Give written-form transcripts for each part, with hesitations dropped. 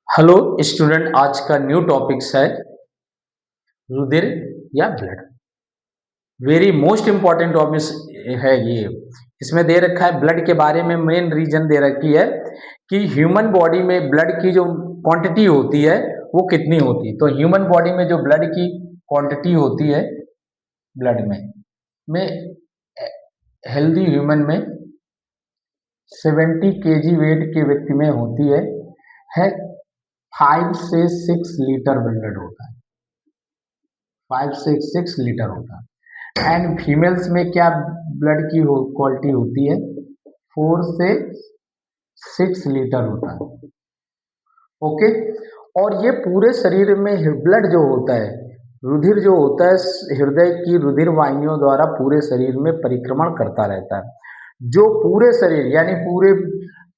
Hello student, आज का new topics है रुधिर या blood. Very most important topic है ये। इसमें दे रखा है ब्लड के बारे में। मेन रीजन दे रखी है कि ह्यूमन बॉडी में ब्लड की जो क्वांटिटी होती है वो कितनी होती है। तो ह्यूमन बॉडी में जो ब्लड की क्वांटिटी होती है ब्लड में हेल्दी ह्यूमन में 70 केजी वेट के व्यक्ति में होती है 5 से 6 लीटर ब्लड होता है। 5 से 6 लीटर होता है। एंड फीमेल्स में क्या ब्लड की क्वालिटी होती है? 4 से 6 लीटर होता है। ओके। और ये पूरे शरीर में ब्लड जो होता है, रुधिर जो होता है, हृदय की रुधिर वाहिनियों द्वारा पूरे शरीर में परिक्रमण करता रहता है। जो पूरे शरीर यानी पूरे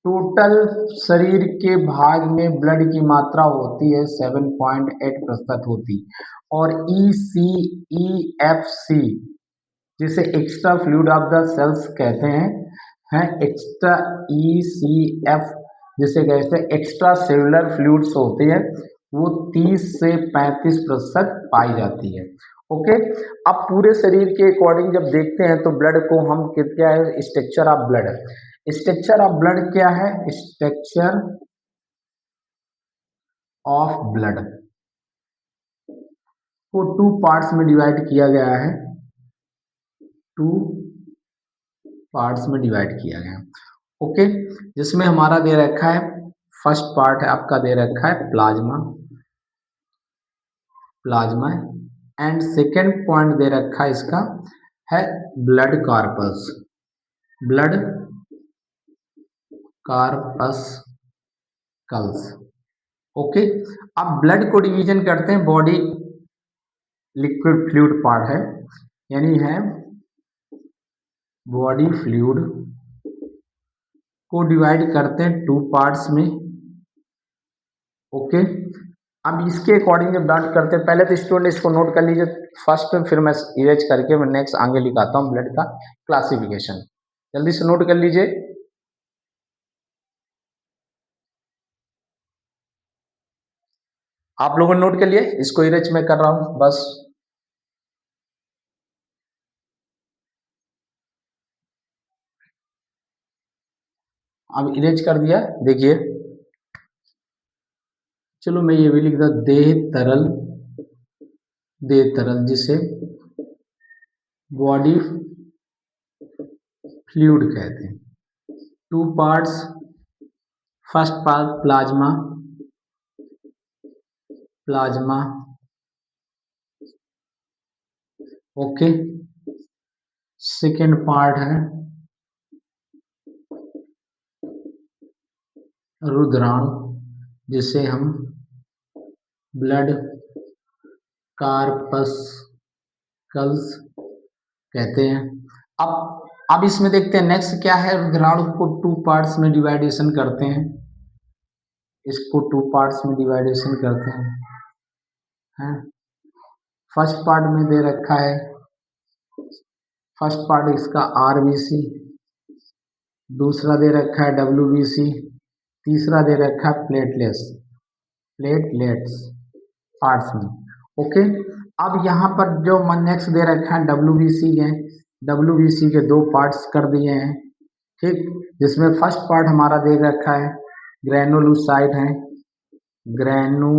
टोटल शरीर के भाग में ब्लड की मात्रा होती है 7.8% होती। और ECEFC जिसे extra fluid of the cells कहते हैं एक्स्ट्रा ECF जिसे कहते हैं एक्स्ट्रा सेलुलर फ्लूइड्स होते हैं, वो 30 से 35% पाई जाती है। ओके। अब पूरे शरीर के अकॉर्डिंग जब देखते हैं तो ब्लड को हम क्या है, structure of blood. Structure of blood क्या है? स्ट्रक्चर ऑफ ब्लड को 2 पार्ट्स में डिवाइड किया गया है। 2 पार्ट्स में डिवाइड किया गया। ओके। जिसमें हमारा दे रखा है, फर्स्ट पार्ट है आपका दे रखा है plasma. Plasma and second point दे रखा है इसका है blood corpus. Blood corpuscles. Okay. अब ब्लड को डिवीजन करते हैं। बॉडी लिक्विड फ्लूइड पार्ट है, यानी है बॉडी फ्लूइड को डिवाइड करते हैं 2 पार्ट्स में। ओके। अब इसके अकॉर्डिंग जब बात करते हैं, पहले तो स्टूडेंट इसको नोट कर लीजिए फर्स्ट, फिर मैं इरेज करके मैं नेक्स्ट आगे लिखाता हूँ ब्लड का क्लासिफिकेशन। जल्दी से नोट कर लीजिए। आप लोगों ने नोट कर लिया? इसको इरेज में कर रहा हूँ बस। अब इरेज कर दिया, देखिए। चलो मैं ये भी लिख दूं, देह तरल जिसे बॉडी फ्लूइड कहते हैं। 2 parts, first part plasma. Plasma. Okay. Second part है रुद्राणु जिसे हम ब्लड कार्पस्कल्स कहते हैं। अब इसमें देखते हैं नेक्स्ट क्या है। रुद्राणु को 2 पार्ट्स में डिवाइडेशन करते हैं। इसको 2 पार्ट्स में डिवाइडेशन करते हैं। फर्स्ट पार्ट में दे रखा है, फर्स्ट पार्ट इसका RBC, दूसरा दे रखा है WBC, तीसरा दे रखा है प्लेटलेट्स पार्ट्स में। ओके। अब यहाँ पर जो नेक्स्ट दे रखा है WBC है, WBC के 2 पार्ट्स कर दिए हैं। ठीक। जिसमें फर्स्ट पार्ट हमारा दे रखा है ग्रेनुलोसाइट है, ग्रेनु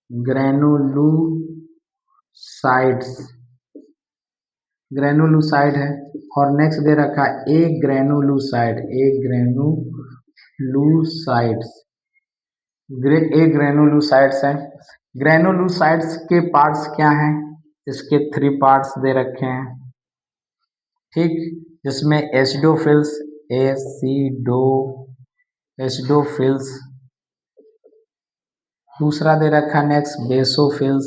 ग्रेनुलोसाइट्स ग्रेनुलोसाइड है। और नेक्स्ट दे रखा है ए ग्रेनुलोसाइट्स है। ग्रेनुलोसाइट्स के पार्ट्स क्या हैं? इसके 3 पार्ट्स दे रखे हैं। ठीक। जिसमें एसिडोफिल्स, दूसरा दे रखा है नेक्स्ट बेसोफिल्स,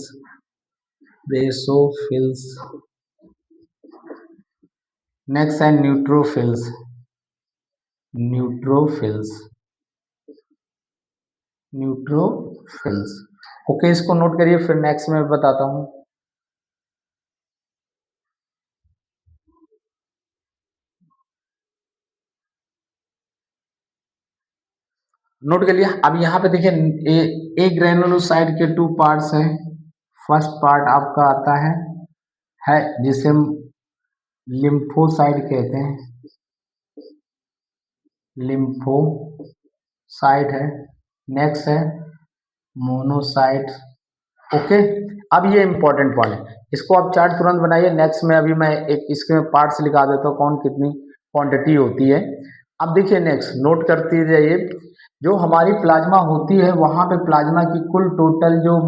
नेक्स्ट है न्यूट्रोफिल्स। ओके। इसको नोट करिए, फिर नेक्स्ट में बताता हूँ। नोट कर लिया। अब यहाँ पे देखिए ए ग्रेनुलोसाइट के टू पार्ट्स हैं। फर्स्ट पार्ट आपका आता है जिसे हम लिम्फोसाइट कहते हैं, लिम्फोसाइट है। नेक्स्ट है मोनोसाइट। ओके, अब ये इंपॉर्टेंट पॉइंट है, इसको आप चार्ट तुरंत बनाइए। नेक्स्ट में अभी मैं एक इसके पार्ट्स लिखा देता हूँ, कौन कितनी क्वांटिटी होती है। अब देखिए नेक्स्ट नोट करते जाइए, जो हमारी प्लाज्मा होती है वहां पे प्लाज्मा की कुल टोटल जो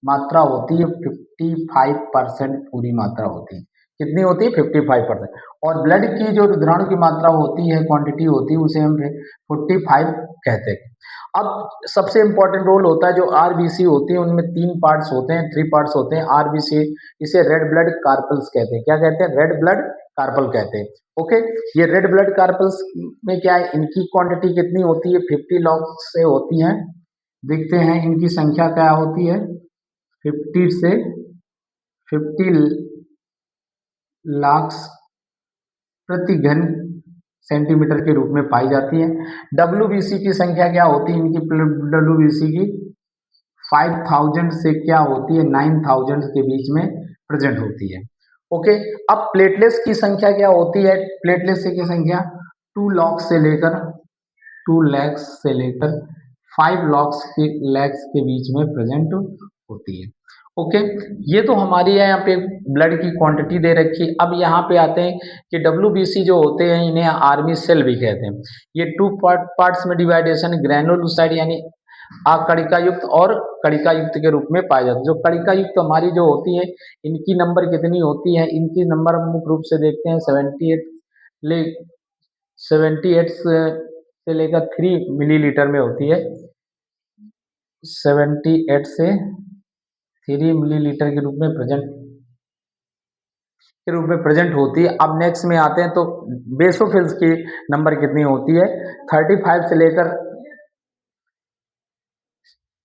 मात्रा होती है 55% पूरी मात्रा होती है। कितनी होती है? 55%। और ब्लड की जो रुधिराणु की मात्रा होती है, क्वांटिटी होती है, उसे हम 45 कहते हैं। अब सबसे इंपॉर्टेंट रोल होता है जो आरबीसी होती है, उनमें 3 पार्ट्स होते हैं, 3 पार्ट्स होते हैं आरबीसी। इसे रेड ब्लड कार्पल्स कहते हैं। क्या कहते हैं? रेड ब्लड कार्पल कहते हैं। ओके, ये रेड ब्लड कार्पल्स में क्या है, इनकी क्वांटिटी कितनी होती है? 50 लॉग से होती है। देखते हैं इनकी संख्या क्या होती है। 50 से 50 लाख प्रति घन सेंटीमीटर के रूप में पाई जाती है। डब्ल्यूबीसी की संख्या क्या होती है इनकी? डब्ल्यूबीसी की 5000 से क्या होती है? 9000 के बीच में प्रेजेंट होती है। ओके, अब प्लेटलेट्स की संख्या क्या होती है? प्लेटलेट्स की संख्या 2 लाख से लेकर 2 लैक्स से लेकर 5 लैक्स के बीच में प्रेजेंट होती है। ओके, ये तो हमारी है यहाँ पे ब्लड की क्वांटिटी दे रखी। अब यहाँ पे आते हैं कि डब्ल्यूबीसी जो होते हैं इन्हें आर्मी सेल भी कहते हैं। ये टू पार्ट्स में डिवाइडेशन ग्रैनुलोसाइट यानी अकणिका युक्त और कणिका युक्त के रूप में पाए जाते हैं। जो कणिका युक्त हमारी जो होती है, इनकी नंबर कितनी होती है? इनकी नंबर मुख्य रूप से देखते हैं 78 से लेकर 3 मिलीलीटर में होती है। 78 से 3 मिलीलीटर के रूप में प्रेजेंट होती है। अब नेक्स्ट में आते हैं तो बेसोफिल्स की नंबर कितनी होती है? 35 से लेकर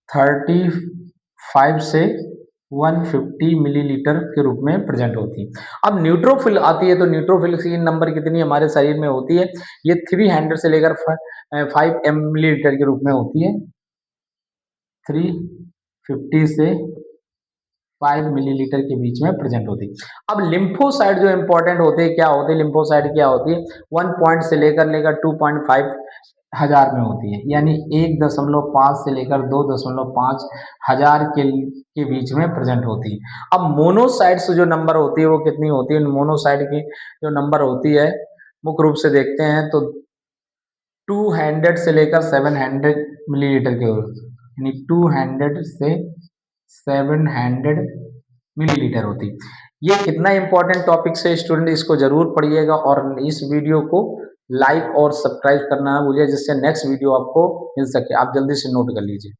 35 से 150 मिलीलीटर के रूप में प्रेजेंट होती है। अब न्यूट्रोफिल आती है तो न्यूट्रोफिल की नंबर कितनी हमारे शरीर में होती है? ये 300 से लेकर 5 मिलीलीटर के रूप में होती है। 350 से 5 मिलीलीटर के बीच में प्रेजेंट होती है। अब लिम्फोसाइट जो इंपॉर्टेंट होते हैं, क्या होते हैं लिम्फोसाइट? क्या होती है? 1 पॉइंट से लेकर 2.5 हजार में होती है, यानी 1.5 से लेकर 2.5 हजार के बीच में प्रेजेंट होती है। अब मोनोसाइट्स जो नंबर होती है वो कितनी होती है? मोनोसाइट की जो नंबर होती है मुख्य रूप से देखते हैं तो 200 से लेकर 700 मिलीलीटर के, यानी 200 से 700 मिलीलीटर होती। ये कितना इंपॉर्टेंट टॉपिक है स्टूडेंट, इसको जरूर पढ़िएगा और इस वीडियो को लाइक और सब्सक्राइब करना ना भूलिए, जिससे नेक्स्ट वीडियो आपको मिल सके। आप जल्दी से नोट कर लीजिए।